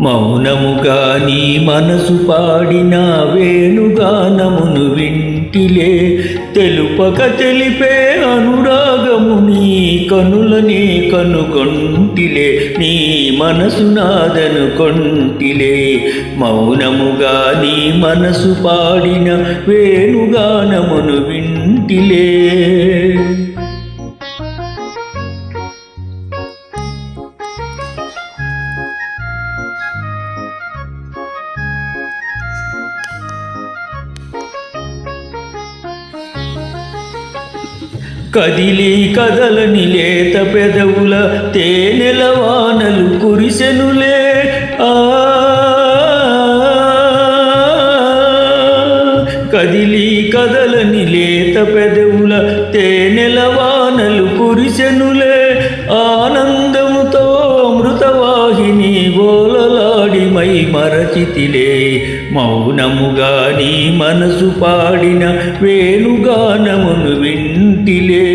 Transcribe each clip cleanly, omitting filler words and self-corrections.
మౌనముగా నీ మనసు పాడిన వేణుగానమును వింటిలే తెలుపక తెలిపే అనురాగము నీ కనులనే కనుకొంటిలే నీ మనసు నాదనుకొంటిలే మౌనముగా నీ మనసు పాడిన వేణుగానమును వింటిలే కదిలి కదలని లేత పెదవుల తేనెల వానలు కురిసెనులే కదిలి కదలని లేత పెదవుల తేనెల వానలు కురిసెనులే ఆనందముతో అమృతవాహిని గోలలాడి మై మరచితిలే మౌనముగా నీ మనసు పాడిన వేణుగానమును వింటిలే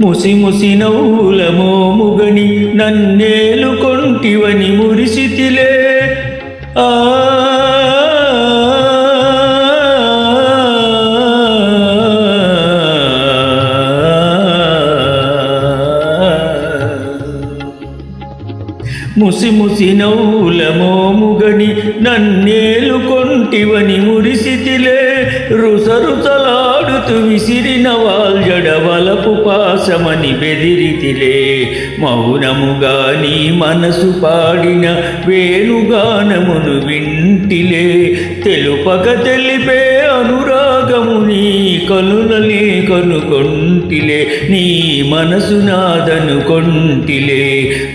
ముసి ముసి నవ్వుల మోముగని నన్నేలు కొంటివని మురిసితిలే ముసి ముసి నవ్వుల మోముగని నన్నేలు కొంటివని మురిసితిలే రుసరుసలాడుతూ విసిరిన వాల్జడ వలపు పాసమని బెదిరితిలే మౌనముగా నీ మనసు పాడిన వేణుగానమును వింటిలే తెలుపక తెలిపే అనురాగము నీ కనులనే కనుకొంటిలే నీ మనసు నాదనుకొంటిలే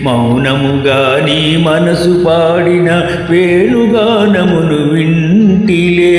మౌనముగా నీ మనసు పాడిన వేణుగానమును వింటిలే